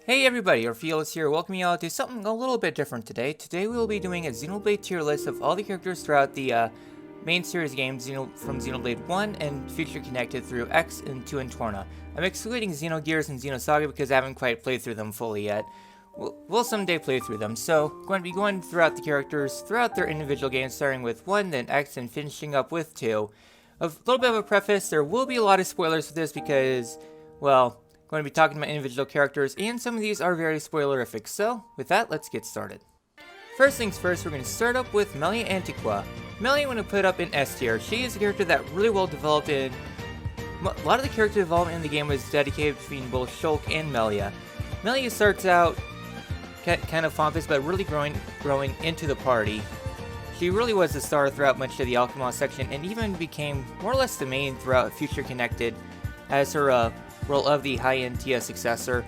Hey everybody, Orpheolus here, welcoming you all to something a little bit different today. Today we will be doing a Xenoblade tier list of all the characters throughout the main series games from Xenoblade 1 and future connected through XC2 and Torna. I'm excluding Xenogears and Xenosaga because I haven't quite played through them fully yet. We'll someday play through them, so I'm going to be going throughout the characters throughout their individual games, starting with 1, then X, and finishing up with 2. A little bit of a preface, there will be a lot of spoilers for this because, well, I'm going to be talking about individual characters, and some of these are very spoilerific, so with that, let's get started. First things first, we're going to start up with Melia Antiqua. Melia I'm going to put up in S tier. She is a character that really well developed in... A lot of the character development in the game was dedicated between both Shulk and Melia. Melia starts out kind of pompous, but really growing into the party. She really was the star throughout much of the Alchemist section, and even became more or less the main throughout Future Connected as her role of the high-end TS successor.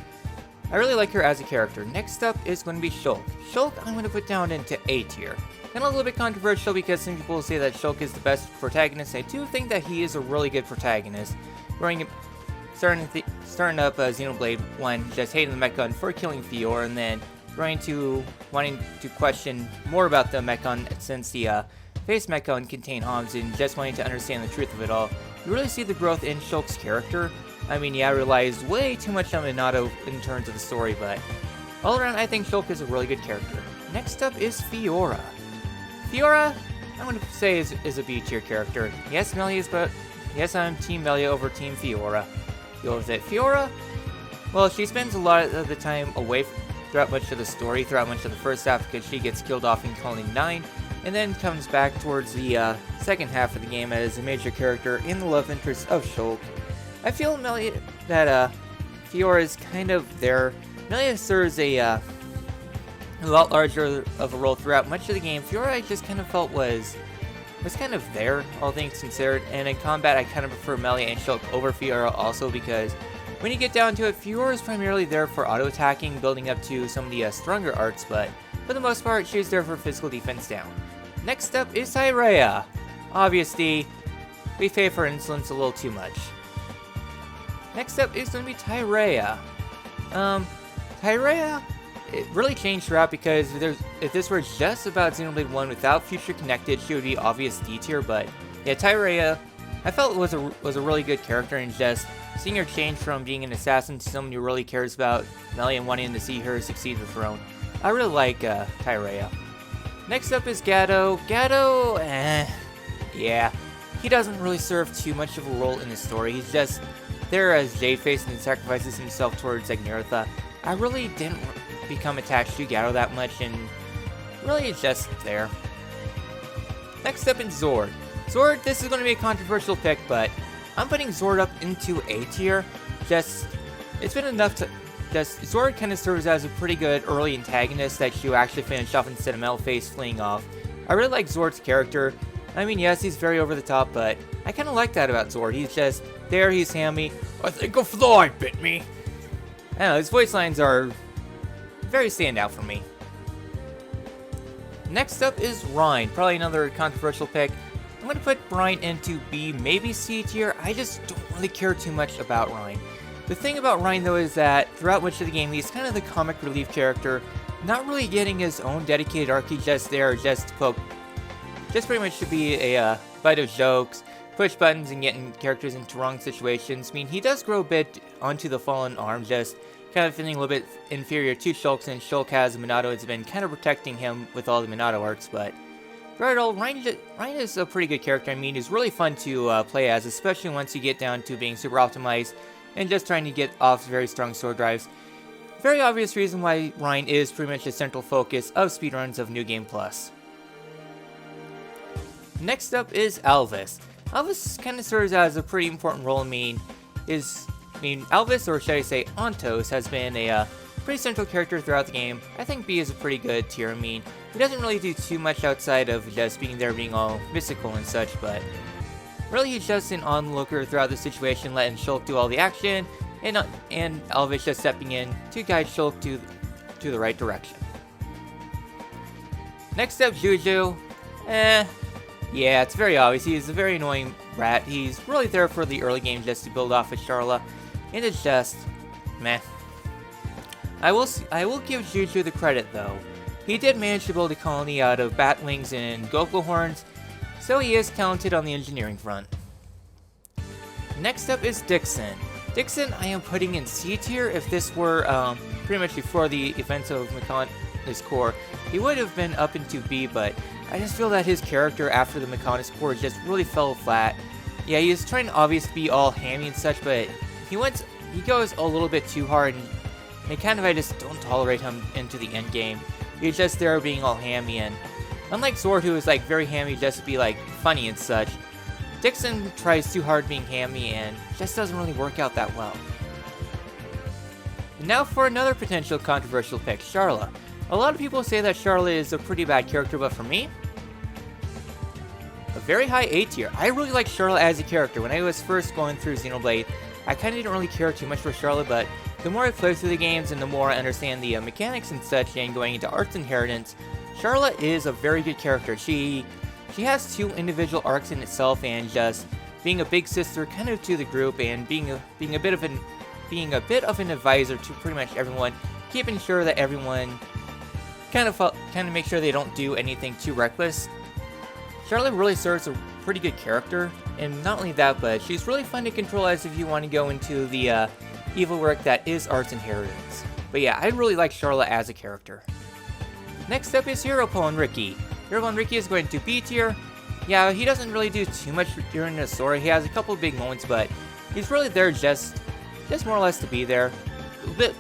I really like her as a character. Next up is going to be Shulk. Shulk I'm going to put down into A tier. And a little bit controversial because some people say that Shulk is the best protagonist. I do think that he is a really good protagonist. Starting up Xenoblade 1, just hating the Mechon for killing Fiora, and then going to wanting to question more about the Mechon since the face Mechon contained Homs, and just wanting to understand the truth of it all. You really see the growth in Shulk's character. I mean, yeah, I relies way too much on Minato in terms of the story, but all around, I think Shulk is a really good character. Next up is Fiora. Fiora, I'm going to say is a B tier character. Yes, Melia is, but yes, I'm Team Melia over Team Fiora. Deal with it. Fiora, well, she spends a lot of the time away throughout much of the story, throughout much of the first half, because she gets killed off in Colony 9, and then comes back towards the second half of the game as a major character in the love interest of Shulk. I feel Melia that Fiora is kind of there. Melia serves a lot larger of a role throughout much of the game. Fiora I just kind of felt was kind of there, all things considered. And in combat, I kind of prefer Melia and Shulk over Fiora also because when you get down to it, Fiora is primarily there for auto attacking, building up to some of the stronger arts, but for the most part, she's there for physical defense down. Next up is Tyrea. Obviously, we pay for insolence a little too much. Next up is going to be Tyrea. Tyrea, it really changed throughout because if this were just about Xenoblade 1 without Future Connected, she would be obvious D tier, but yeah, Tyrea, I felt was a really good character, and just seeing her change from being an assassin to someone who really cares about Melia and wanting to see her succeed the throne. I really like Tyrea. Next up is Gato. Gato, yeah, he doesn't really serve too much of a role in the story. He's just there as Jade-Face and sacrifices himself towards Agnertha. I really didn't become attached to Gato that much, and really it's just there. Next up is Zord. Zord, this is going to be a controversial pick, but I'm putting Zord up into A tier. It's been enough to... Zord kind of serves as a pretty good early antagonist that you actually finish off instead of Metal-Face fleeing off. I really like Zord's character. I mean, yes, he's very over the top, but I kind of like that about Zord. He's just there, he's hammy. I think a fly bit me. I don't know, his voice lines are very standout for me. Next up is Rein. Probably another controversial pick. I'm going to put Rein into B, maybe C tier. I just don't really care too much about Rein. The thing about Rein, though, is that throughout much of the game, he's kind of the comic relief character, not really getting his own dedicated arc. He's just there, just to poke. Just pretty much to be a bite of jokes, push buttons, and getting characters into wrong situations. I mean, he does grow a bit onto the fallen arm, just kind of feeling a little bit inferior to Shulk, since Shulk has Minato has been kind of protecting him with all the Minato arcs, but right all, Rein is a pretty good character. I mean, he's really fun to play as, especially once you get down to being super optimized and just trying to get off very strong sword drives. Very obvious reason why Rein is pretty much the central focus of speedruns of New Game Plus. Next up is Alvis. Alvis kind of serves as a pretty important role. I mean, Alvis, or should I say Ontos, has been a pretty central character throughout the game. I think B is a pretty good tier. I mean, he doesn't really do too much outside of just being there, being all mystical and such, but really he's just an onlooker throughout the situation, letting Shulk do all the action, and Alvis just stepping in to guide Shulk to the right direction. Next up, Juju. Yeah, it's very obvious. He's a very annoying rat. He's really there for the early game just to build off of Charla, and it's just meh. I will give Juju the credit though. He did manage to build a colony out of bat wings and Goku horns, so he is talented on the engineering front. Next up is Dixon. Dixon I am putting in C tier. If this were pretty much before the events of Mechonis Core, he would have been up into B, but I just feel that his character after the Mechonis Core just really fell flat. Yeah, he was trying to obviously be all hammy and such, but he goes a little bit too hard, and kind of I just don't tolerate him into the end game. He's just there being all hammy, and unlike Sword, who is like very hammy just to be like funny and such, Dixon tries too hard being hammy and just doesn't really work out that well. And now for another potential controversial pick, Charla. A lot of people say that Charla is a pretty bad character, but for me, a very high A tier. I really like Charla as a character. When I was first going through Xenoblade, I kind of didn't really care too much for Charla, but the more I play through the games and the more I understand the mechanics and such, and going into Arc's Inheritance, Charla is a very good character. She has two individual arcs in itself, and just being a big sister kind of to the group, and being a bit of an advisor to pretty much everyone, keeping sure that everyone kind of make sure they don't do anything too reckless. Charla really serves a pretty good character, and not only that, but she's really fun to control as if you want to go into the evil work that is Arc's Inheritance. But yeah, I really like Charla as a character. Next up is Hiropo and Ricky. Hiropo and Ricky is going to B tier. Yeah, he doesn't really do too much during the story. He has a couple of big moments, but he's really there just more or less to be there.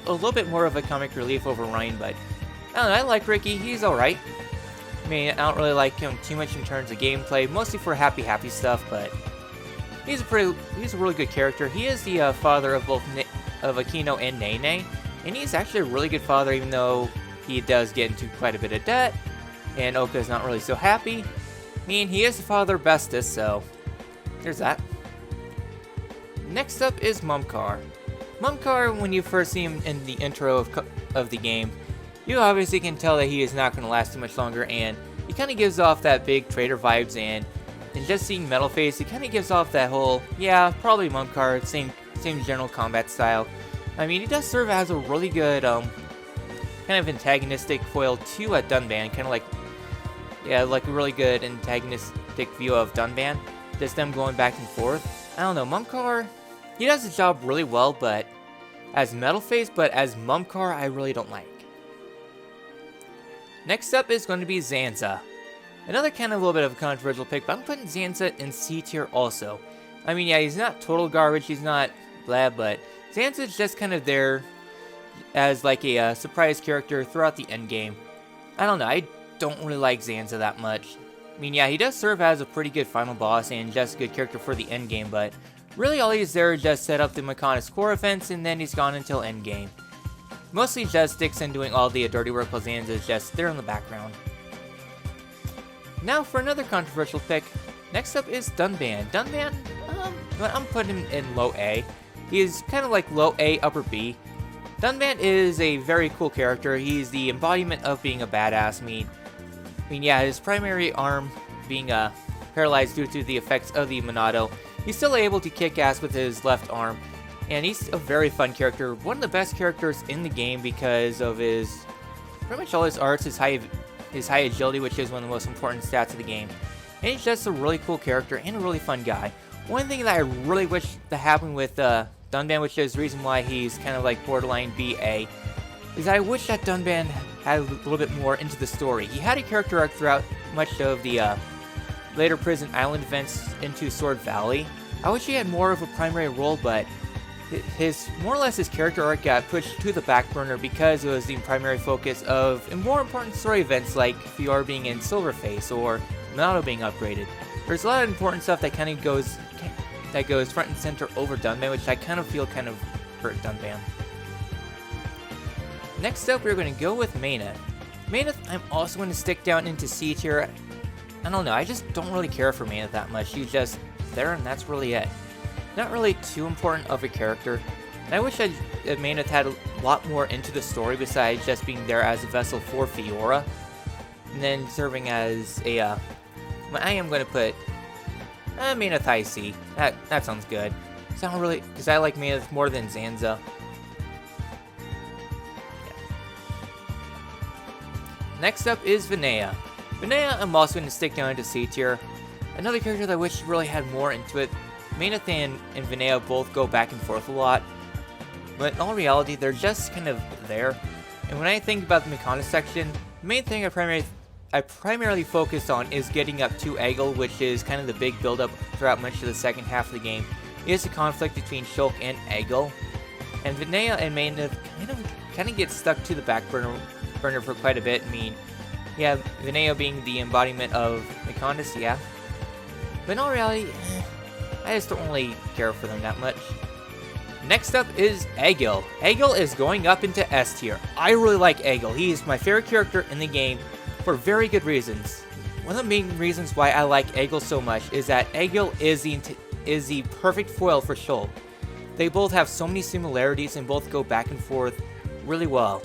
A little bit more of a comic relief over Ryan, but I don't know, I like Ricky. He's alright. I mean, I don't really like him too much in terms of gameplay, mostly for happy stuff, but he's a really good character. He is the father of both of Akino and Nene, and he's actually a really good father, even though he does get into quite a bit of debt, and Oka's not really so happy. I mean, he is the father of Bestis, so there's that. Next up is Mumkar. Mumkar, when you first see him in the intro of the game, you obviously can tell that he is not going to last too much longer, and he kind of gives off that big traitor vibes, and just seeing Metal Face, it kind of gives off that whole, yeah, probably Mumkar, same general combat style. I mean, he does serve as a really good, kind of antagonistic foil to Dunban, kind of like, yeah, like a really good antagonistic view of Dunban, just them going back and forth. I don't know, Mumkar, he does his job really well, but as Metal Face, but as Mumkar, I really don't like. Next up is going to be Zanza. Another kind of a little bit of a controversial pick, but I'm putting Zanza in C tier also. I mean, yeah, he's not total garbage, he's not blah, but Zanza's just kind of there as like a surprise character throughout the end game. I don't know, I don't really like Zanza that much. I mean, yeah, he does serve as a pretty good final boss and just a good character for the end game, but really all he's there is just set up the Mechonis Core events, and then he's gone until end game. Mostly just Dixon doing all the dirty work while Zanza is just there in the background. Now for another controversial pick. Next up is Dunban. Dunban, I'm putting him in low A. He is kind of like low A, upper B. Dunban is a very cool character. He's the embodiment of being a badass. I mean, yeah, his primary arm being paralyzed due to the effects of the Monado, he's still able to kick ass with his left arm. And he's a very fun character, one of the best characters in the game because of pretty much all his arts, his high agility, which is one of the most important stats of the game. And he's just a really cool character and a really fun guy. One thing that I really wish that happened with Dunban, which is the reason why he's kind of like borderline BA, is I wish that Dunban had a little bit more into the story. He had a character arc throughout much of the later Prison Island events into Sword Valley. I wish he had more of a primary role, but more or less his character arc got pushed to the back burner because it was the primary focus of more important story events like Fior being in Silverface or Monado being upgraded. There's a lot of important stuff that kind of goes front and center over Dunban, which I kind of feel kind of hurt Dunban. Next up, we're going to go with Mayneth. Mayneth, I'm also going to stick down into C tier. I don't know, I just don't really care for Mayneth that much. She's just there, and that's really it. Not really too important of a character, and I wish that Mayneth had a lot more into the story besides just being there as a vessel for Fiora, and then serving as a, I am going to put Mayneth high C. That sounds good. Because I like Mayneth more than Zanza. Yeah. Next up is Vinaya. Vinaya, I'm also going to stick down into C tier. Another character that I wish really had more into it. Maineth and Vinaya both go back and forth a lot, but in all reality, they're just kind of there. And when I think about the Mechonis section, the main thing I primarily focus on is getting up to Egil, which is kind of the big build-up throughout much of the second half of the game. It is a conflict between Shulk and Egil, and Vinaya and Maineth kind of get stuck to the back burner for quite a bit. I mean, yeah, Vinaya being the embodiment of Mechonis, yeah. But in all reality, I just don't really care for them that much. Next up is Egil. Egil is going up into S tier. I really like Egil. He is my favorite character in the game for very good reasons. One of the main reasons why I like Egil so much is that Egil is the perfect foil for Shulk. They both have so many similarities and both go back and forth really well.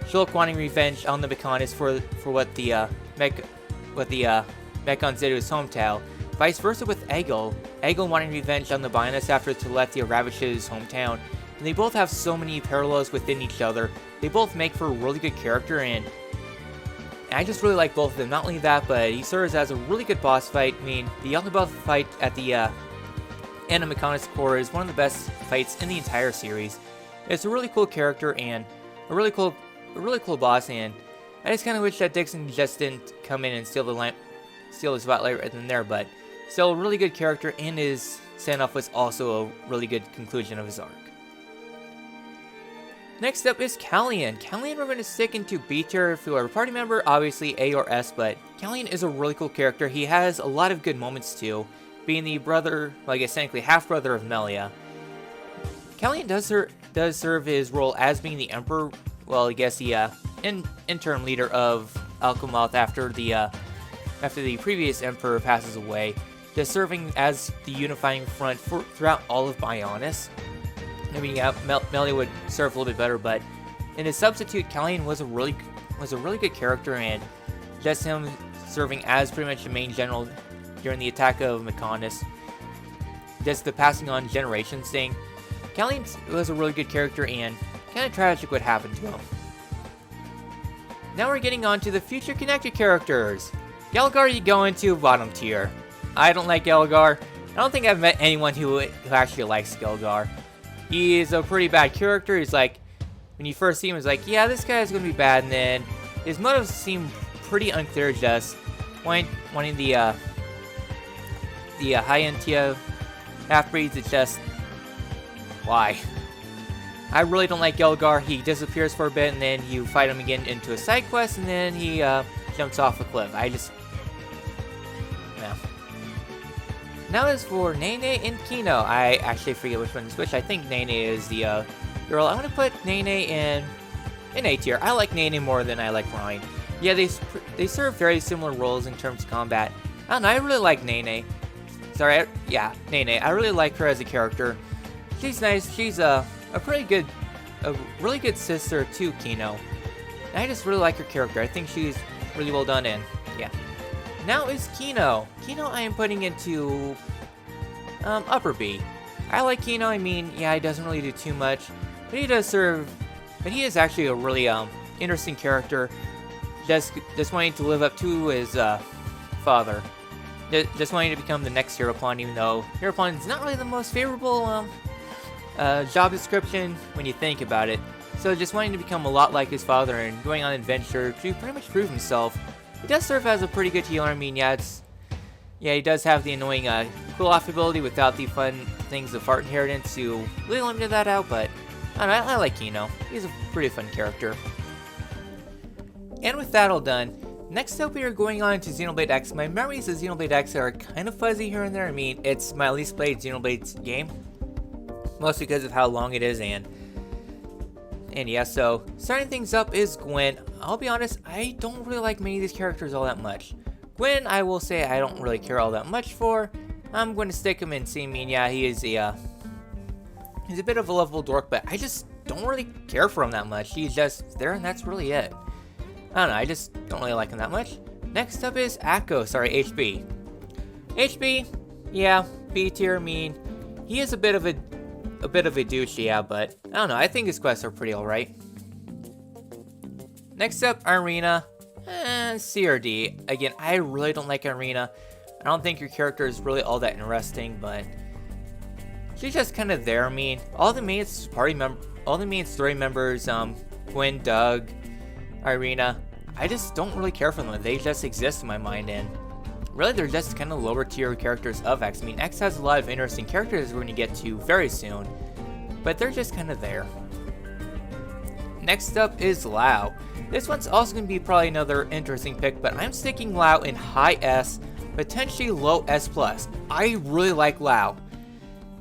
Shulk wanting revenge on the Mechonis for what the Mechons did to his hometown. Vice versa with Egil. Egil wanting revenge on the Bionis after Teletia ravaged his hometown. And they both have so many parallels within each other. They both make for a really good character, and I just really like both of them. Not only that, but he serves as a really good boss fight. I mean, the Yellow Buff fight at the end of Mechonis Core is one of the best fights in the entire series. It's a really cool character and a really cool boss, and I just kind of wish that Dixon just didn't come in and steal the spotlight right then and there, but still a really good character, and his send-off was also a really good conclusion of his arc. Next up is Callian. Callian we're going to stick into B tier. If you are a party member, obviously A or S, but Callian is a really cool character. He has a lot of good moments too, being the brother, well, I guess technically half-brother of Melia. Callian does serve his role as being the Emperor, well, I guess the interim leader of Alchemoth after the previous Emperor passes away, just serving as the unifying front throughout all of Bionis. I mean, yeah, Melia would serve a little bit better, but in his substitute, Callian was a really good character, and just him serving as pretty much the main general during the attack of Mechonis, just the passing on generations thing. Callian was a really good character, and kind of tragic what happened to him. Now we're getting on to the future connected characters. Gelgar, you go into bottom tier. I don't like Gelgar. I don't think I've met anyone who actually likes Gelgar. He is a pretty bad character. He's like, when you first see him, it's like, yeah, this guy is going to be bad, and then his motives seem pretty unclear, just wanting the high-end Tia half-breeds. It's just, why? I really don't like Gelgar. He disappears for a bit, and then you fight him again into a side quest, and then he jumps off a cliff. No. Now as for Nene and Kino, I actually forget which one is which. I think Nene is the girl. I'm gonna put Nene in A tier. I like Nene more than I like Ryan. Yeah, they serve very similar roles in terms of combat. I don't know, I really like Nene. Nene. I really like her as a character. She's nice. She's a really good sister to Kino. And I just really like her character. I think she's really well done in. Yeah. Now is Kino. Kino I am putting into upper B. I like Kino. I mean, yeah, he doesn't really do too much, but he does serve. But he is actually a really interesting character. Just wanting to live up to his father. Just wanting to become the next Heraclon, even though Heraclon is not really the most favorable job description when you think about it. So just wanting to become a lot like his father and going on an adventure to pretty much prove himself. He does serve as a pretty good healer. I mean, yeah, he does have the annoying cool off ability without the fun things of Fart Inheritance to really limit that out, but I like Kino. He's a pretty fun character. And with that all done, next up we are going on to Xenoblade X. My memories of Xenoblade X are kind of fuzzy here and there. I mean, it's my least played Xenoblade game, mostly because of how long it is, and yeah, so starting things up is Gwen. I'll be honest, I don't really like many of these characters all that much. Gwen, I will say I don't really care all that much for. I'm going to stick him in C. I mean, yeah, he's a bit of a lovable dork, but I just don't really care for him that much. He's just there, and that's really it. I don't know, I just don't really like him that much. Next up is HB. HB, yeah, B tier. I mean, he is a bit of a douche, yeah, but I don't know, I think his quests are pretty alright. Next up, Irina. C or D. Again, I really don't like Irina. I don't think your character is really all that interesting, but she's just kind of there. I mean, all the main story members, Gwen, Doug, Irina, I just don't really care for them. They just exist in my mind, and really they're just kind of lower tier characters of X. I mean, X has a lot of interesting characters we're going to get to very soon, but they're just kind of there. Next up is Lao. This one's also going to be probably another interesting pick, but I'm sticking Lao in high S, potentially low S+. I really like Lao.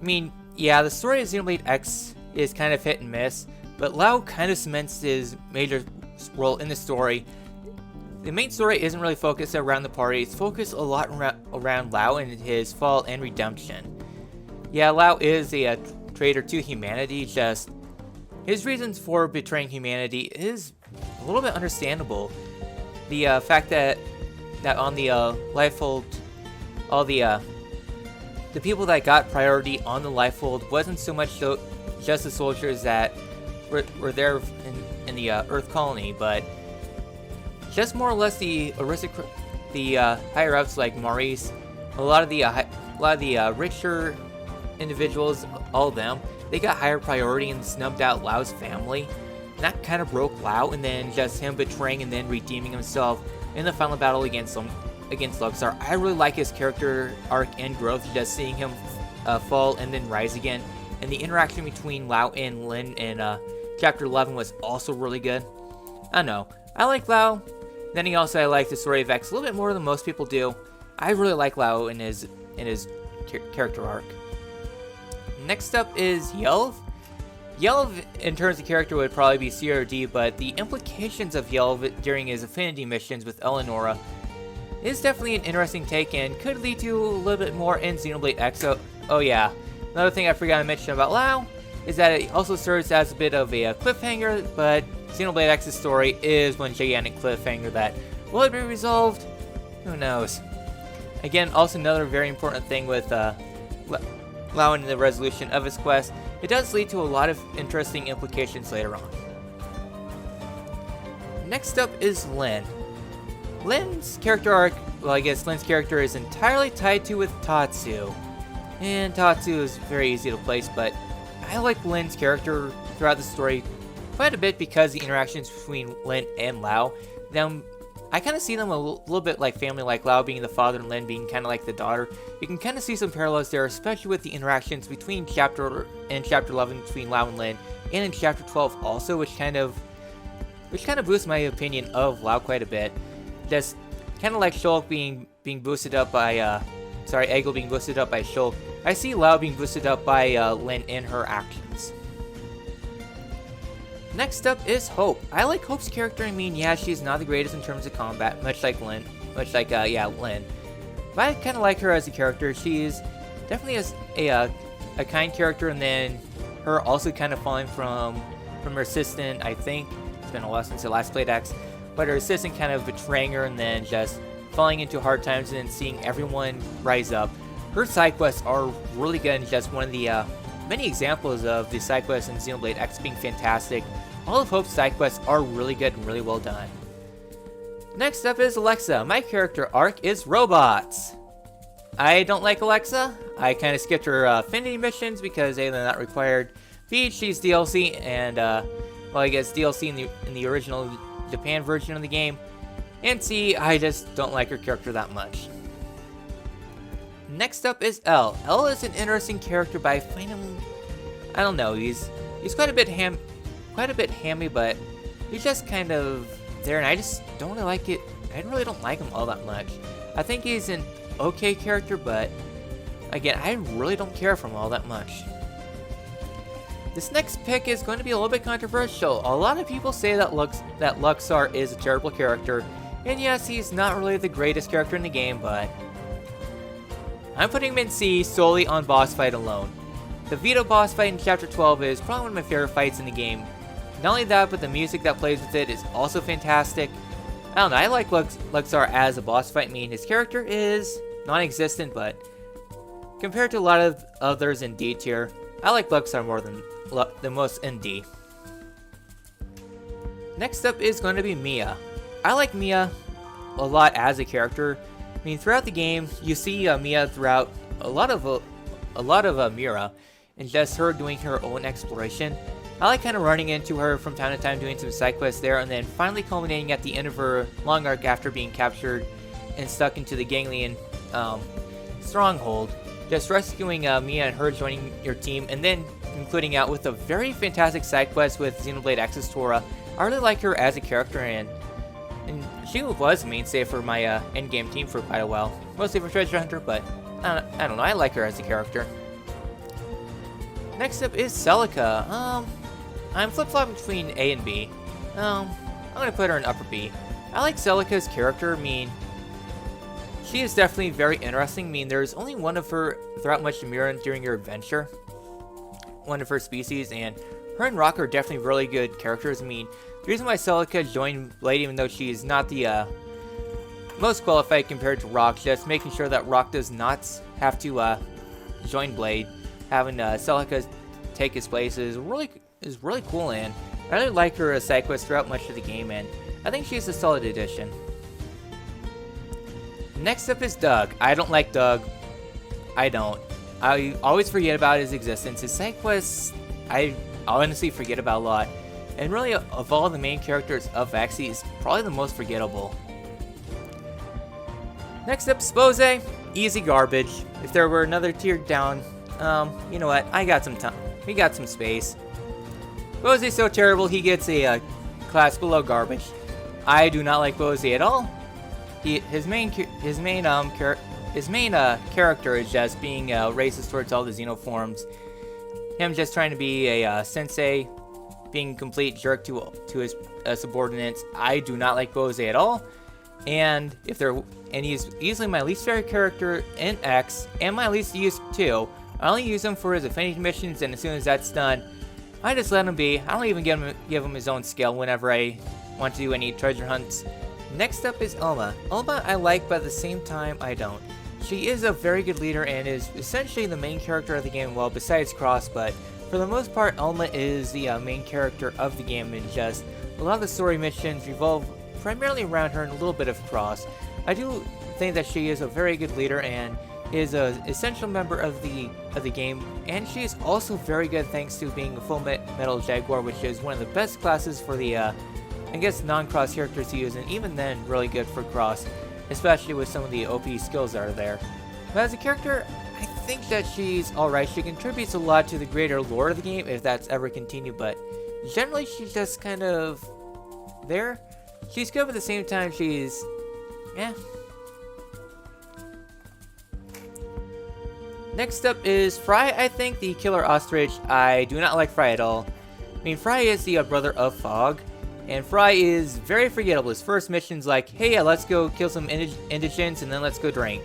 I mean, yeah, the story of Xenoblade X is kind of hit and miss, but Lao kind of cements his major role in the story. The main story isn't really focused around the party, it's focused a lot around Lao and his fall and redemption. Yeah, Lao is a traitor to humanity, just his reasons for betraying humanity is a little bit understandable. The fact that on the Lifehold, all the people that got priority on the Lifehold wasn't so much just the soldiers that were there in the Earth colony, but just more or less the higher ups like Maurice, a lot of the richer individuals, all of them, they got higher priority and snubbed out Lao's family. And that kind of broke Lao, and then just him betraying and then redeeming himself in the final battle against Luxar. I really like his character arc and growth, just seeing him fall and then rise again. And the interaction between Lao and Lin in Chapter 11 was also really good. I don't know. I like Lao. Then I like the story of X a little bit more than most people do. I really like Lao in his character arc. Next up is Yelv. Yelv, in terms of character, would probably be C or D, but the implications of Yelv during his affinity missions with Eleonora is definitely an interesting take and could lead to a little bit more in Xenoblade X. Oh yeah, another thing I forgot to mention about Lao is that it also serves as a bit of a cliffhanger, but Xenoblade X's story is one gigantic cliffhanger that will it be resolved? Who knows? Again, also another very important thing with Lao and the resolution of his quest, it does lead to a lot of interesting implications later on. Next up is Lin. Lin's character arc, well, I guess Lin's character is entirely tied to with Tatsu. And Tatsu is very easy to place, but I like Lin's character throughout the story quite a bit because the interactions between Lin and Lao, I kind of see them a little bit like family, like Lao being the father and Lin being kind of like the daughter. You can kind of see some parallels there, especially with the interactions between Chapter 11 between Lao and Lin, and in Chapter 12 also, which kind of boosts my opinion of Lao quite a bit. Just kind of like Shulk being boosted up by, Egil being boosted up by Shulk. I see Lao being boosted up by Lin in her actions. Next up is Hope. I like Hope's character. I mean, yeah, she's not the greatest in terms of combat, much like Lin. But I kind of like her as a character. She's definitely a kind character, and then her also kind of falling from her assistant. I think it's been a while since I last played X, but her assistant kind of betraying her, and then just falling into hard times, and then seeing everyone rise up. Her side quests are really good, and just one of the many examples of the side quests in Xenoblade X being fantastic. All of Hope's side quests are really good and really well done. Next up is Alexa. My character arc is robots. I don't like Alexa. I kind of skipped her affinity missions because A, they're not required. B, she's DLC, and I guess DLC in the original Japan version of the game. And C, I just don't like her character that much. Next up is L. L is an interesting character, but I find him, I don't know, he's quite a bit hammy, but he's just kind of there, and I just don't really like it. I really don't like him all that much. I think he's an okay character, but again, I really don't care for him all that much. This next pick is going to be a little bit controversial. A lot of people say that Luxar is a terrible character, and yes, he's not really the greatest character in the game, but I'm putting him in C solely on boss fight alone. The Vito boss fight in Chapter 12 is probably one of my favorite fights in the game. Not only that, but the music that plays with it is also fantastic. I don't know, I like Luxar as a boss fight. I mean, his character is non-existent, but compared to a lot of others in D tier, I like Luxar more than most in D. Next up is going to be Mia. I like Mia a lot as a character. I mean, throughout the game, you see Mia throughout a lot of Mira, and just her doing her own exploration. I like kind of running into her from time to time, doing some side quests there, and then finally culminating at the end of her long arc after being captured and stuck into the Ganglion stronghold. Just rescuing Mia and her joining your team, and then concluding out with a very fantastic side quest with Xenoblade XC Torna. I really like her as a character, and she was a mainstay for my endgame team for quite a while. Mostly for Treasure Hunter, but I don't know, I like her as a character. Next up is Celica. I'm flip-flopping between A and B. I'm gonna put her in upper B. I like Celica's character. I mean, she is definitely very interesting. I mean, there's only one of her throughout much of Mira during your adventure. One of her species, and her and Rock are definitely really good characters. I mean, the reason why Celica joined Blade, even though she is not the most qualified compared to Rock, just making sure that Rock does not have to join Blade, having Celica take his place is really cool, and I really like her as side quest throughout much of the game, and I think she's a solid addition. Next up is Doug. I don't like Doug. I don't. I always forget about his existence. His side quests, I honestly forget about a lot. And really, of all the main characters of XC, he's probably the most forgettable. Next up, Spose. Easy garbage. If there were another tier down, you know what? I got some time. We got some space. Bose's so terrible, he gets a class below garbage. I do not like Bose at all. His main character is just being racist towards all the xenoforms. Him just trying to be a sensei, being a complete jerk to his subordinates. I do not like Bose at all. And he's easily my least favorite character in X, and my least used too. I only use him for his affinity missions, and as soon as that's done, I just let him be. I don't even give him his own skill whenever I want to do any treasure hunts. Next up is Oma. Oma I like, but at the same time I don't. She is a very good leader and is essentially the main character of the game, well, besides Cross, but for the most part, Oma is the main character of the game, and just a lot of the story missions revolve primarily around her and a little bit of Cross. I do think that she is a very good leader and is an essential member of the game, and she is also very good thanks to being a Full Metal Jaguar, which is one of the best classes for the I guess non-Cross characters to use, and even then really good for Cross, especially with some of the OP skills that are there. But as a character, I think that she's alright. She contributes a lot to the greater lore of the game, if that's ever continued, but generally she's just kind of there. She's good, but at the same time she's Next up is Fry. I think the Killer Ostrich. I do not like Fry at all. I mean, Fry is the brother of Fog, and Fry is very forgettable. His first mission's like, hey, let's go kill some indigents, and then let's go drink.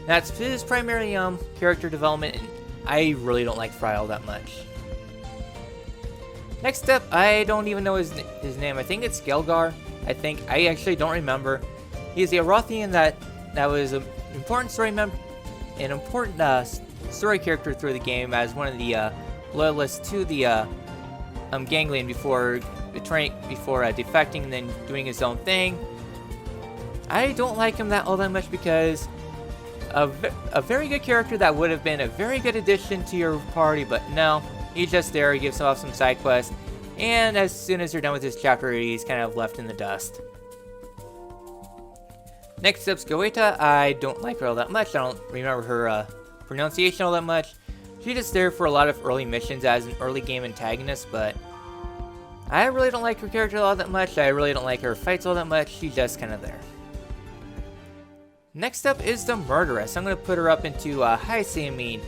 That's his primary character development, and I really don't like Fry all that much. Next up, I don't even know his name. I think it's Skelgar. I actually don't remember. He's the Arothian that was an important story character through the game as one of the loyalists to the Ganglion before defecting and then doing his own thing. I don't like him all that much because a very good character that would have been a very good addition to your party, but no, he's just there. He gives off some side quests, and as soon as you're done with this chapter, he's kind of left in the dust. Next up's Goeta. I don't like her all that much. I don't remember her pronunciation all that much. She's just there for a lot of early missions as an early game antagonist, but I really don't like her character all that much. I really don't like her fights all that much. She's just kind of there. Next up is the Murderess. I'm going to put her up into high C. I mean,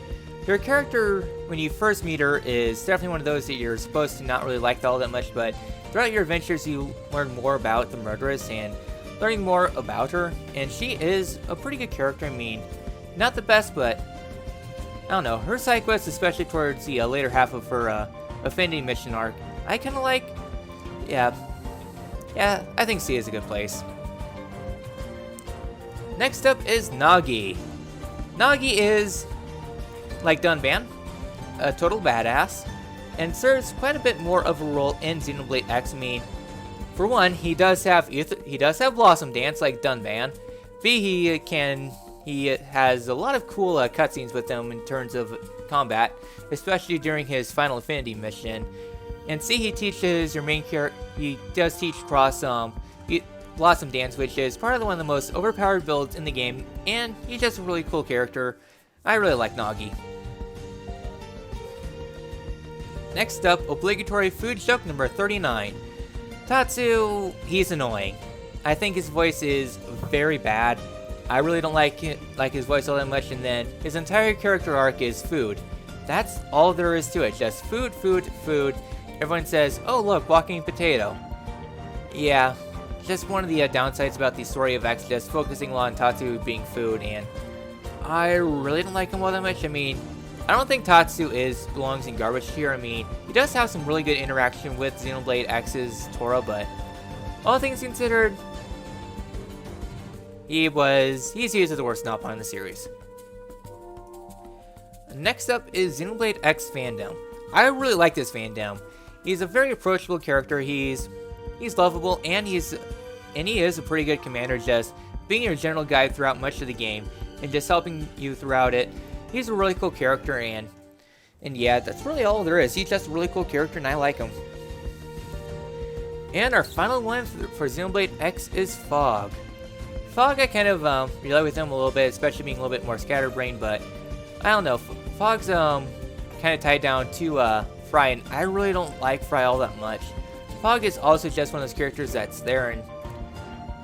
her character, when you first meet her, is definitely one of those that you're supposed to not really like all that much, but throughout your adventures you learn more about the Murderess and learning more about her, and she is a pretty good character. I mean, not the best, but I don't know, her side quests, especially towards the later half of her Affinity mission arc, I kind of like. Yeah, I think C is a good place. Next up is Nagi. Nagi is, like Dunban, a total badass, and serves quite a bit more of a role in Xenoblade X. I mean, For one, he does have Blossom Dance like Dunban. B, he has a lot of cool cutscenes with him in terms of combat, especially during his Final Affinity mission. And C, he teaches your main character. He does teach Blossom Dance, which is part of one of the most overpowered builds in the game, and he's just a really cool character. I really like Nagi. Next up, obligatory food joke number 39. Tatsu, he's annoying. I think his voice is very bad. I really don't like his voice all that much, and then his entire character arc is food. That's all there is to it, just food, food, food. Everyone says, oh look, walking potato. Yeah, just one of the downsides about the story of X, just focusing on Tatsu being food, and I really don't like him all that much. I mean, I don't think Tatsu belongs in garbage tier. I mean, he does have some really good interaction with Xenoblade X's Torna, but all things considered, he's used as the worst Nopon in the series. Next up is Xenoblade X fandom. I really like this fandom. He's a very approachable character. He's lovable, and he is a pretty good commander, just being your general guide throughout much of the game and just helping you throughout it. He's a really cool character, and yeah, that's really all there is. He's just a really cool character, and I like him. And our final one for Xenoblade X is Fog. Fog, I kind of relate with him a little bit, especially being a little bit more scatterbrained, but I don't know. Fog's kind of tied down to Fry, and I really don't like Fry all that much. Fog is also just one of those characters that's there, and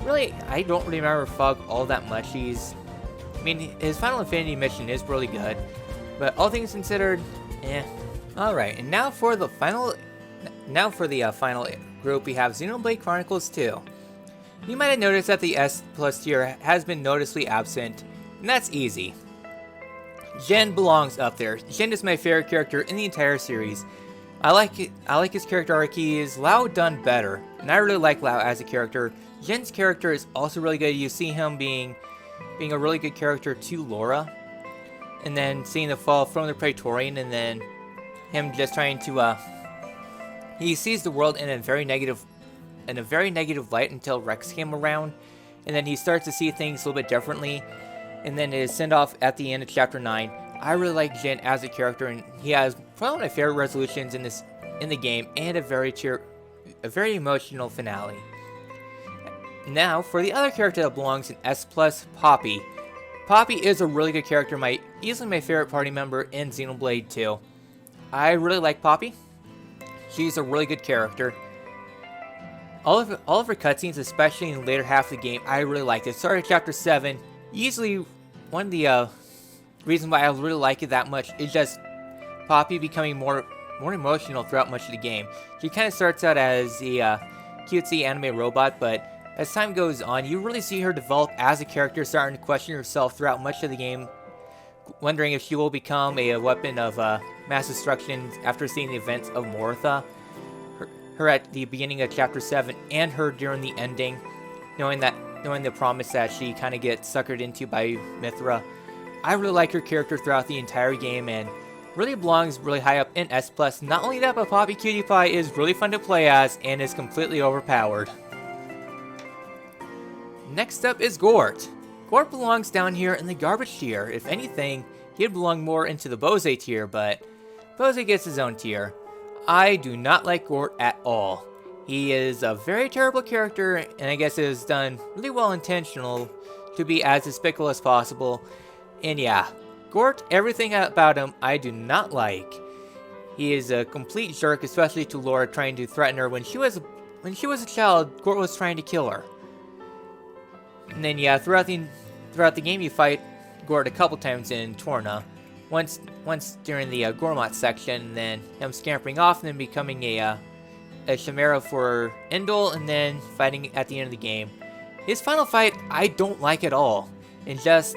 really, I don't really remember Fog all that much. I mean, his Final Affinity mission is really good, but all things considered, eh. Alright, and now for the final group, we have Xenoblade Chronicles 2. You might have noticed that the S+ tier has been noticeably absent, and that's easy. Jin belongs up there. Jin is my favorite character in the entire series. I like his character arc. He is Lao done better, and I really like Lao as a character. Jin's character is also really good. You see him being a really good character to Laura, and then seeing the fall from the Praetorian, and then him just trying to he sees the world in a very negative light until Rex came around, and then he starts to see things a little bit differently, and then his send off at the end of chapter 9. I really like Jin as a character, and he has probably one of my favorite resolutions in the game, and a very emotional finale. Now, for the other character that belongs in S+, Poppy. Poppy is a really good character, easily my favorite party member in Xenoblade 2. I really like Poppy. She's a really good character. All of her cutscenes, especially in the later half of the game, I really liked it. Starting at chapter 7, easily one of the reasons why I really like it that much is just Poppy becoming more emotional throughout much of the game. She kind of starts out as a cutesy anime robot, but as time goes on, you really see her develop as a character, starting to question herself throughout much of the game, wondering if she will become a weapon of mass destruction after seeing the events of Moritha. Her at the beginning of chapter 7, and her during the ending, knowing the promise that she kind of gets suckered into by Mithra. I really like her character throughout the entire game, and really belongs really high up in S+. Not only that, but Poppy Cutie Pie is really fun to play as, and is completely overpowered. Next up is Gort. Gort belongs down here in the garbage tier. If anything, he'd belong more into the Bose tier, but Bose gets his own tier. I do not like Gort at all. He is a very terrible character, and I guess it is done really well intentional to be as despicable as possible. And yeah, Gort, everything about him I do not like. He is a complete jerk, especially to Laura, trying to threaten her. When she was a child, Gort was trying to kill her. And then yeah, throughout the game you fight Gort a couple times in Torna. Once during the Gormott section, and then him scampering off and then becoming a Chimera for Indul, and then fighting at the end of the game. His final fight I don't like at all. And just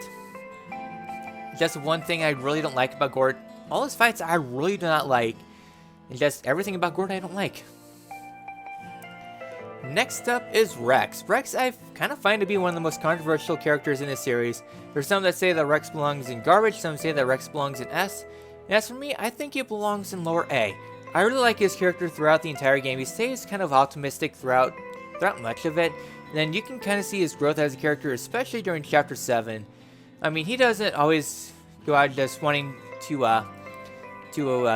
one thing I really don't like about Gort. All his fights I really do not like. And just everything about Gort I don't like. Next up is Rex. Rex I kind of find to be one of the most controversial characters in this series. There's some that say that Rex belongs in garbage, some say that Rex belongs in S. And as for me, I think he belongs in lower A. I really like his character throughout the entire game. He stays kind of optimistic throughout throughout much of it. And then you can kind of see his growth as a character, especially during Chapter 7. I mean, he doesn't always go out just wanting to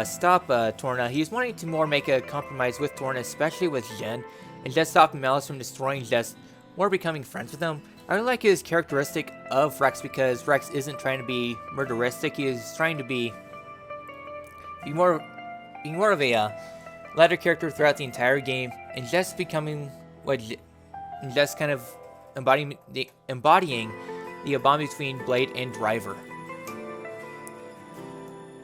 stop Torna. He's wanting to more make a compromise with Torna, especially with Jin, and just stop Malice from destroying just more becoming friends with him. I really like his characteristic of Rex because Rex isn't trying to be murderistic. He is trying to be more of a lighter character throughout the entire game, and just becoming and just kind of embodying the bond between Blade and Driver.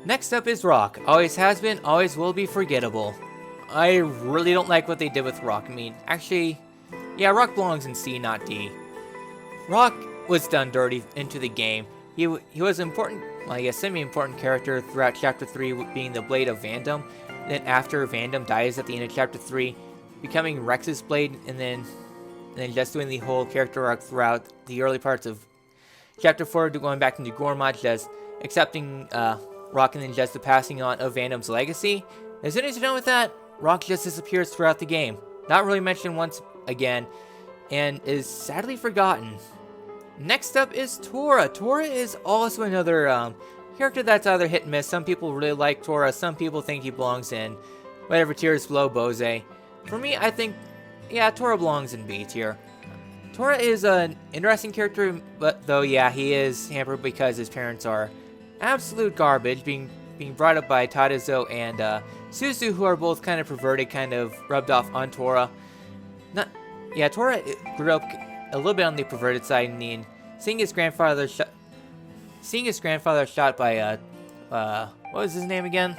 Next up is Rock. Always has been, always will be forgettable. I really don't like what they did with Rock. I mean, actually, yeah, Rock belongs in C, not D. Rock was done dirty into the game. He was an important, well, I guess semi-important character throughout Chapter 3, being the Blade of Vandom. Then after Vandom dies at the end of Chapter 3, becoming Rex's Blade, and then just doing the whole character arc throughout the early parts of Chapter 4, going back into Gormod, just accepting Rock, and then just the passing on of Vandom's legacy. As soon as you're done with that, Rock just disappears throughout the game. Not really mentioned once again, and is sadly forgotten. Next up is Tora. Tora is also another character that's either hit and miss. Some people really like Tora, some people think he belongs in whatever tier is below Bose. For me, I think, yeah, Tora belongs in B tier. Tora is an interesting character, but though, yeah, he is hampered because his parents are absolute garbage, being brought up by Tadazo and Suzu, who are both kind of perverted, kind of rubbed off on Tora. Yeah, Tora grew up a little bit on the perverted side, and seeing his grandfather shot by what was his name again?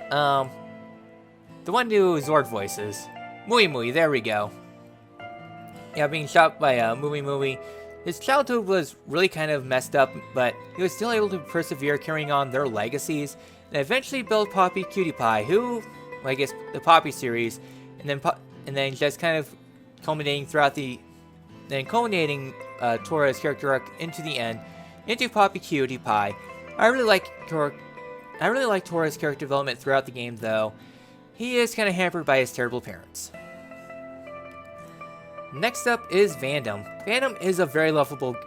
The one who Zord voices, Mui Mui. There we go. Yeah, being shot by Mui Mui. His childhood was really kind of messed up, but he was still able to persevere, carrying on their legacies, and eventually built Poppy Cutie Pie, who, well, I guess the Poppy series, and then just kind of culminating Tora's character arc into the end, into Poppy Cutie Pie. I really like Tora's character development throughout the game, though he is kind of hampered by his terrible parents. Next up is Vandom. Vandom is a very lovable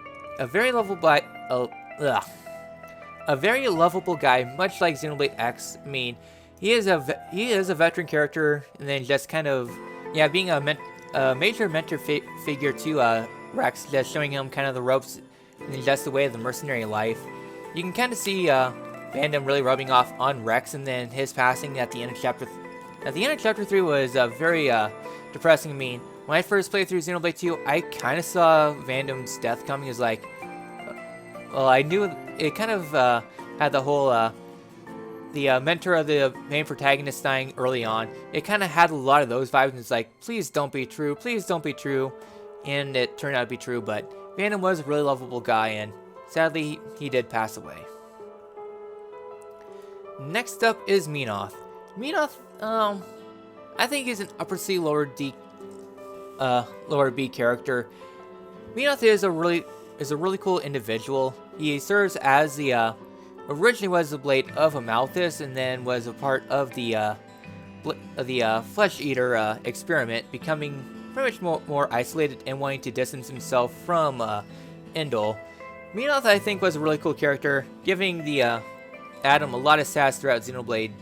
guy, much like Xenoblade X. I mean, he is a veteran character, and then just kind of, yeah, being a major mentor figure to Rex, just showing him kind of the ropes and just the way of the mercenary life. You can kind of see Vandom really rubbing off on Rex, and then his passing at the end of Chapter 3 was very depressing. I mean, when I first played through Xenoblade 2, I kind of saw Vandom's death coming. It was like, well, I knew it kind of had the whole the mentor of the main protagonist dying early on. It kind of had a lot of those vibes, and it's like, please don't be true, please don't be true. And it turned out to be true, but Vandom was a really lovable guy, and sadly, he did pass away. Next up is Menoth. Menoth, I think he's an upper C, lower B character. Menoth is a really cool individual. He serves as the originally was the Blade of Amalthus, and then was a part of the Flesh Eater experiment, becoming pretty much more isolated and wanting to distance himself from Indol. Menoth, I think, was a really cool character, giving the Adam a lot of sass throughout Xenoblade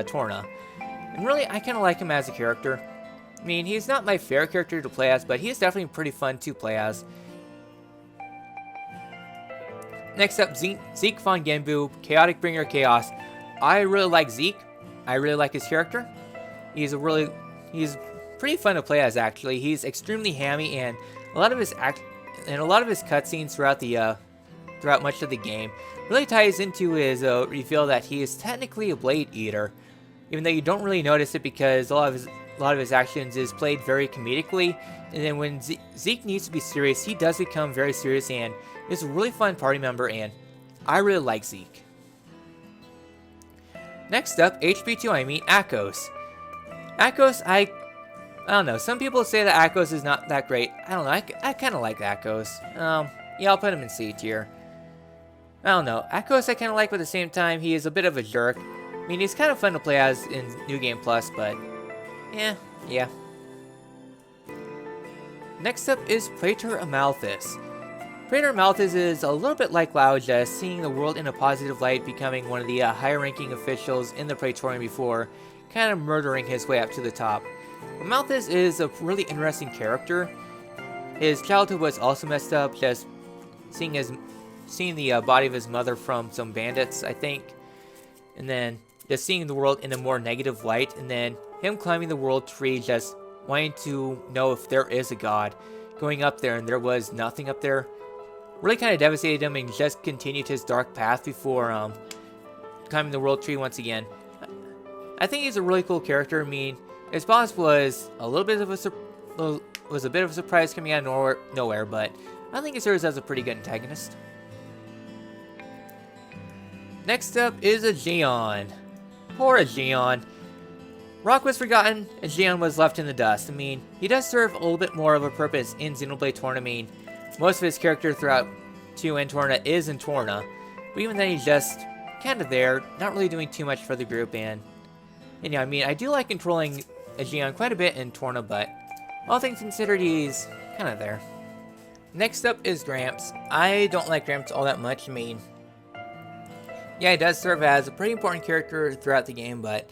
Torna. And really, I kind of like him as a character. I mean, he's not my favorite character to play as, but he's definitely pretty fun to play as. Next up, Zeke von Genbu, Chaotic Bringer of Chaos. I really like Zeke. I really like his character. He's pretty fun to play as, actually. He's extremely hammy, and a lot of his cutscenes throughout much of the game really ties into his reveal that he is technically a Blade Eater, even though you don't really notice it because a lot of his actions is played very comedically. And then when Zeke needs to be serious, he does become very serious, and is a really fun party member, and I really like Zeke. Next up, HP2, I mean Akos. Akos, I don't know. Some people say that Akos is not that great. I don't know. I kind of like Akos. Yeah, I'll put him in C tier. I don't know. Akos I kind of like, but at the same time, he is a bit of a jerk. I mean, he's kind of fun to play as in New Game Plus, but yeah. Next up is Praetor Amalthus. Praetor Amalthus is a little bit like Lao, just seeing the world in a positive light, becoming one of the higher-ranking officials in the Praetorium before kind of murdering his way up to the top. Amalthus is a really interesting character. His childhood was also messed up, just seeing the body of his mother from some bandits, I think, and then just seeing the world in a more negative light, and then him climbing the world tree, just wanting to know if there is a god, going up there and there was nothing up there. Really kind of devastated him and just continued his dark path before climbing the world tree once again. I think he's a really cool character. I mean, his boss was a bit of a surprise coming out of nowhere, but I think he serves as a pretty good antagonist. Next up is Aegeon. Poor Aegeon. Rock was forgotten, Aegeon was left in the dust. I mean, he does serve a little bit more of a purpose in Xenoblade Torna. I mean, most of his character throughout XC2 and Torna is in Torna, but even then he's just kind of there, not really doing too much for the group, and yeah, I mean, I do like controlling Aegeon quite a bit in Torna, but all things considered, he's kind of there. Next up is Gramps. I don't like Gramps all that much. I mean, yeah, he does serve as a pretty important character throughout the game, but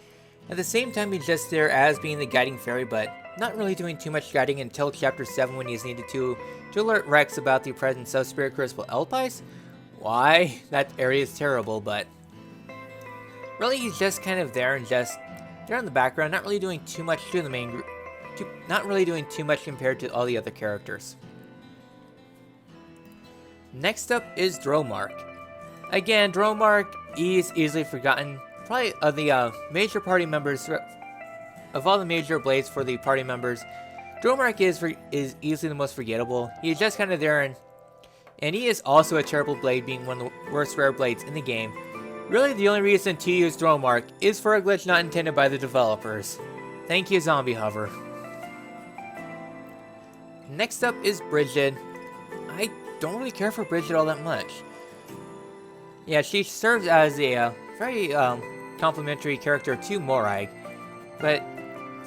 at the same time, he's just there as being the guiding fairy, but not really doing too much guiding until Chapter 7 when he's needed to alert Rex about the presence of Spirit Crucible Elpis. Why? That area is terrible, but really he's just kind of there and just there in the background, not really doing too much to the main group, not really doing too much compared to all the other characters. Next up is Dromark. Again, Dromark is easily forgotten. Probably of the major party members, of all the major blades for the party members, Dromark is easily the most forgettable. He's just kind of there, and he is also a terrible blade, being one of the worst rare blades in the game. Really, the only reason to use Dromark is for a glitch not intended by the developers. Thank you, Zombie Hover. Next up is Bridget. I don't really care for Bridget all that much. Yeah, she serves as a very complimentary character to Morag, but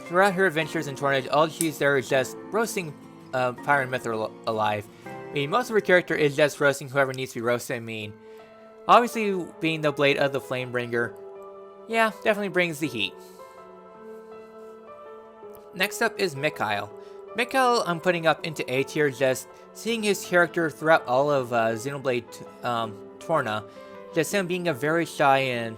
throughout her adventures in Torna, all she's there is just roasting Pyra and Mithra alive. I mean, most of her character is just roasting whoever needs to be roasted. I mean, obviously being the blade of the Flamebringer, yeah, definitely brings the heat. Next up is Mikhail. Mikhail I'm putting up into A tier, just seeing his character throughout all of Xenoblade Torna, just him being a very shy and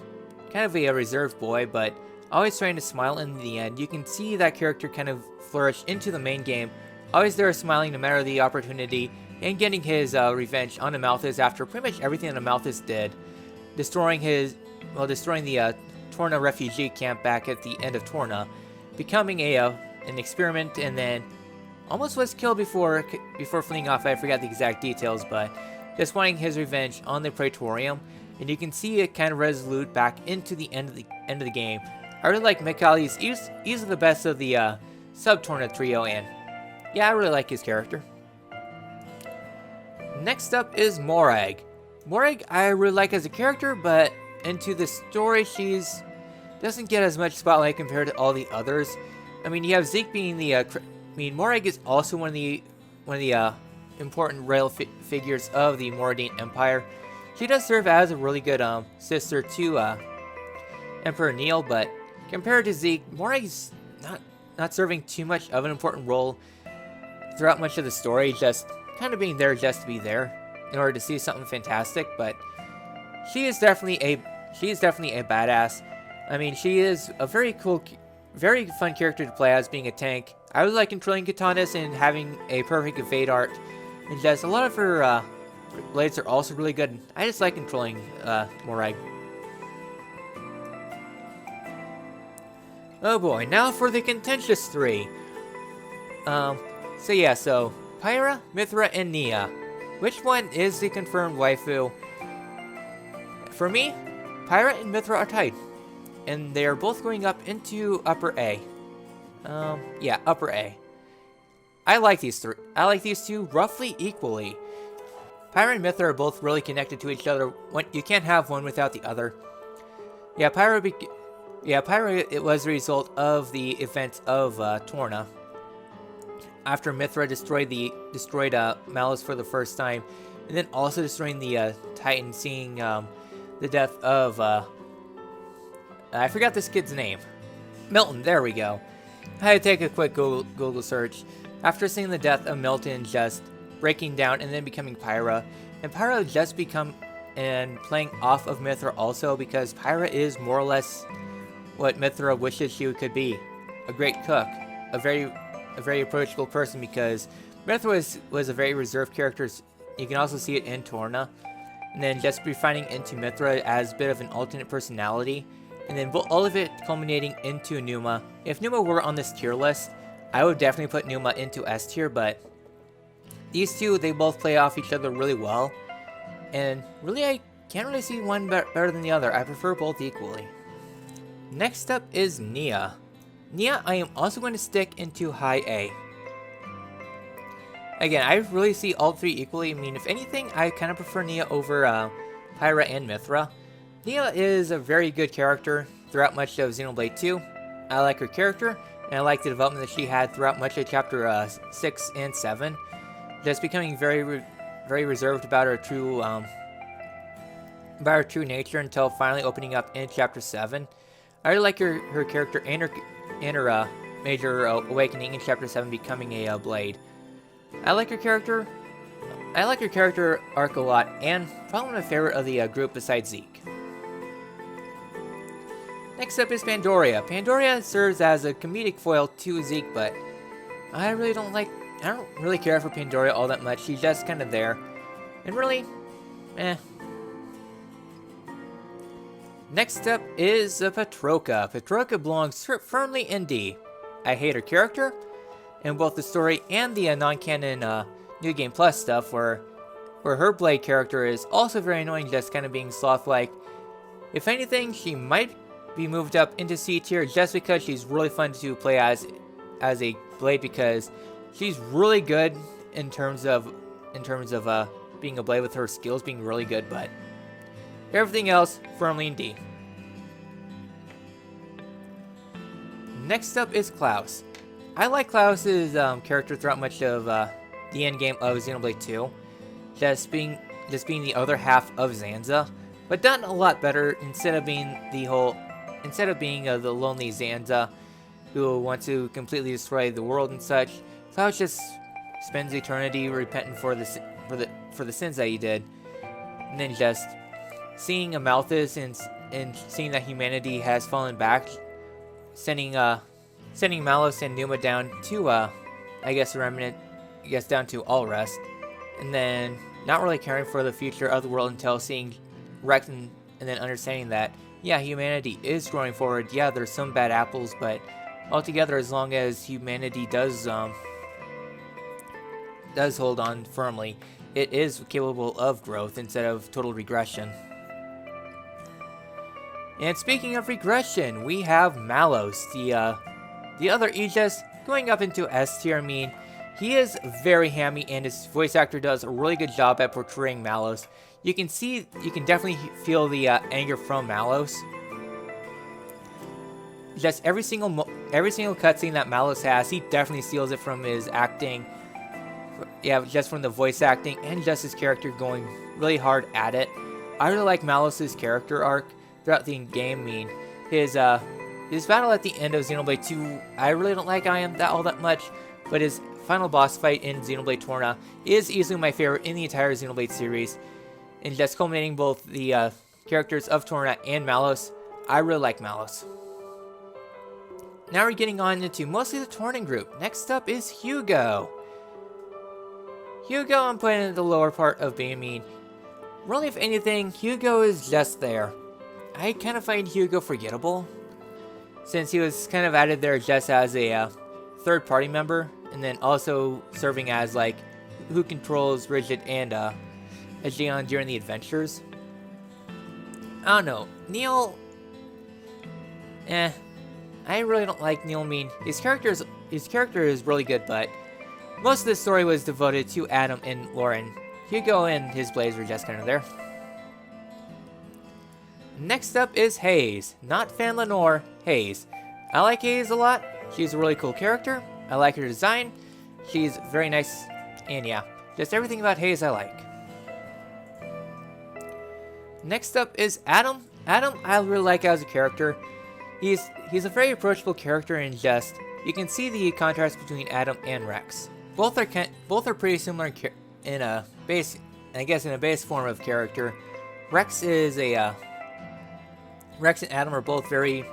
kind of a reserved boy, but always trying to smile in the end. You can see that character kind of flourish into the main game, always there smiling no matter the opportunity, and getting his revenge on Amalthus after pretty much everything that Amalthus did, destroying the Torna refugee camp back at the end of Torna, becoming an experiment, and then almost was killed before fleeing off. I forgot the exact details, but just wanting his revenge on the Praetorium. And you can see it kind of resolute back into the end of the game. I really like Mikhail. He's easily the best of the sub-Torna trio, and yeah, I really like his character. Next up is Morag. Morag I really like as a character, but into the story doesn't get as much spotlight compared to all the others. I mean, you have Zeke being the Morag is also one of the important rail figures of the Moradine Empire. She does serve as a really good sister to Emperor Neil, but compared to Zeke, Morag's not serving too much of an important role throughout much of the story, just kind of being there just to be there in order to see something fantastic. But she is definitely a badass. I mean, she is a very cool, very fun character to play as, being a tank. I really like controlling katanas and having a perfect evade art, and just a lot of her blades are also really good. I just like controlling Morag. Oh boy, now for the contentious three. So Pyra, Mithra, and Nia. Which one is the confirmed waifu? For me, Pyra and Mithra are tied, and they are both going up into Upper A. Upper A. I like these three. I like these two roughly equally. Pyra and Mithra are both really connected to each other. You can't have one without the other. Pyra, it was a result of the events of Torna. after Mithra destroyed Malus for the first time, and then also destroying the Titan, seeing the death of I forgot this kid's name. Milton, there we go. I had to take a quick Google search. After seeing the death of Milton just breaking down and then becoming Pyra, and Pyra just become and playing off of Mithra also, because Pyra is more or less what Mithra wishes she could be. A great cook, a very approachable person, because Mithra was a very reserved character. You can also see it in Torna, and then just refining into Mithra as a bit of an alternate personality, and then all of it culminating into Numa. If Numa were on this tier list, I would definitely put Numa into S tier, but these two, they both play off each other really well, and really I can't really see one better than the other. I prefer both equally. Next up is Nia. Nia, I am also going to stick into high A. Again, I really see all three equally. I mean, if anything, I kind of prefer Nia over Pyra and Mithra. Nia is a very good character throughout much of Xenoblade 2. I like her character, and I like the development that she had throughout much of Chapter 6 and 7. Just becoming very reserved about her true nature until finally opening up in Chapter 7. I really like her character and her major awakening in Chapter 7, becoming a blade. I like her character arc a lot, and probably my favorite of the group besides Zeke. Next up is Pandoria. Pandoria serves as a comedic foil to Zeke, but I don't really care for Pandoria all that much. She's just kind of there, and really, eh. Next up is Petroka. Petroka belongs firmly in D. I hate her character, in both the story and the non-canon New Game Plus stuff, where her Blade character is also very annoying, just kind of being sloth-like. If anything, she might be moved up into C tier just because she's really fun to play as a Blade, because she's really good in terms of being a Blade, with her skills being really good, but everything else firmly in D. Next up is Klaus. I like Klaus's character throughout much of the endgame of Xenoblade 2, just being the other half of Zanza, but done a lot better instead of being the lonely Zanza who wants to completely destroy the world and such. Klaus just spends eternity repenting for the sins that he did, and then just seeing Amalthus and seeing that humanity has fallen back, sending Malus and Numa down to down to all rest, and then not really caring for the future of the world until seeing Rex and then understanding that, yeah, humanity is growing forward. Yeah, there's some bad apples, but altogether, as long as humanity does hold on firmly, it is capable of growth instead of total regression. And speaking of regression, we have Malus, the other Aegis, going up into S tier. I mean, he is very hammy, and his voice actor does a really good job at portraying Malus. You can definitely feel the anger from Malus. Just every single cutscene that Malus has, he definitely steals it from his acting. Yeah, just from the voice acting and just his character going really hard at it. I really like Malus's character arc throughout the game. I mean, his battle at the end of Xenoblade 2, I really don't like all that much, but his final boss fight in Xenoblade Torna is easily my favorite in the entire Xenoblade series. And just culminating both the characters of Torna and Malus, I really like Malus. Now we're getting on into mostly the Tornan group. Next up is Hugo. Hugo, I'm putting in the lower part of B. I mean, really, if anything, Hugo is just there. I kind of find Hugo forgettable, since he was kind of added there just as a third-party member, and then also serving as, like, who controls Rigid and Aegeon during the adventures. I don't know. Neil, I really don't like Neil. I mean, his character is really good, but most of the story was devoted to Adam and Lauren. Hugo and his blades were just kind of there. Next up is Hayes. Not Fan Lenore, Hayes. I like Hayes a lot. She's a really cool character. I like her design. She's very nice, and yeah, just everything about Hayes I like. Next up is Adam. Adam, I really like as a character. He's a very approachable character, and just you can see the contrast between Adam and Rex. Both are pretty similar in a base, I guess, in a base form of character. Rex and Adam are both very.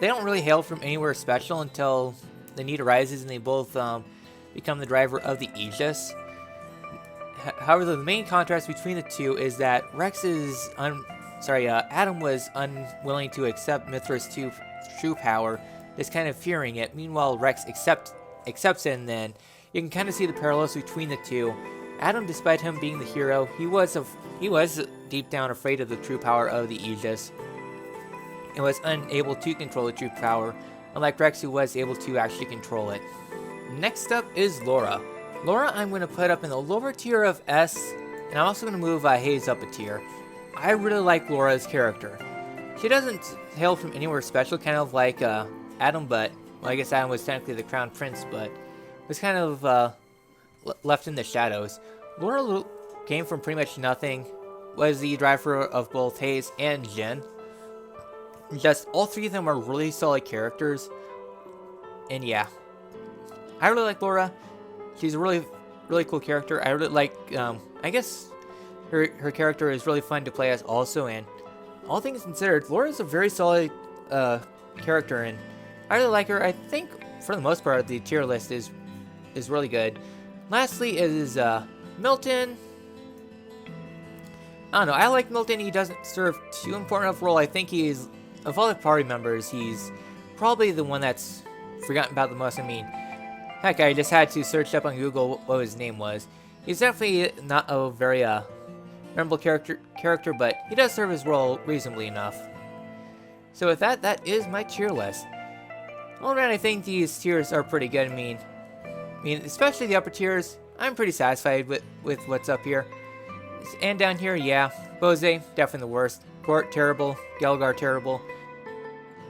They don't really hail from anywhere special until the need arises, and they both become the driver of the Aegis. However, the main contrast between the two is that Adam was unwilling to accept Mithra's true power, just kind of fearing it. Meanwhile, Rex accepts it, and then you can kind of see the parallels between the two. Adam, despite him being the hero, he was deep down afraid of the true power of the Aegis, and was unable to control the true power, unlike Rex, who was able to actually control it. Next up is Laura. Laura I'm going to put up in the lower tier of S, and I'm also going to move Hayes up a tier. I really like Laura's character. She doesn't hail from anywhere special, kind of like Adam, but, well, I guess Adam was technically the crown prince, but was kind of left in the shadows. Laura came from pretty much nothing, was the driver of both Hayes and Jin. Just all three of them are really solid characters, and yeah, I really like Laura. She's a really cool character. I really like, I guess her character is really fun to play as also, and all things considered, Laura is a very solid character, and I really like her. I think for the most part the tier list is really good. Lastly is Milton. I don't know, I like Milton. He doesn't serve too important of a role. I think he's, of all the party members, he's probably the one that's forgotten about the most. I mean, heck, I just had to search up on Google what his name was. He's definitely not a very memorable character, but he does serve his role reasonably enough. So with that, that is my tier list. All around, I think these tiers are pretty good. I mean, especially the upper tiers, I'm pretty satisfied with what's up here. And down here, yeah, Bose, definitely the worst. Gort, terrible. Gelgar, terrible.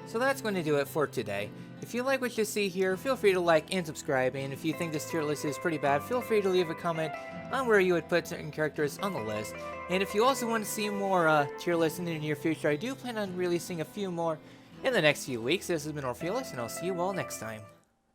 So that's going to do it for today. If you like what you see here, feel free to like and subscribe, and if you think this tier list is pretty bad, feel free to leave a comment on where you would put certain characters on the list. And if you also want to see more tier lists in the near future, I do plan on releasing a few more in the next few weeks. This has been Orpheolus, and I'll see you all next time.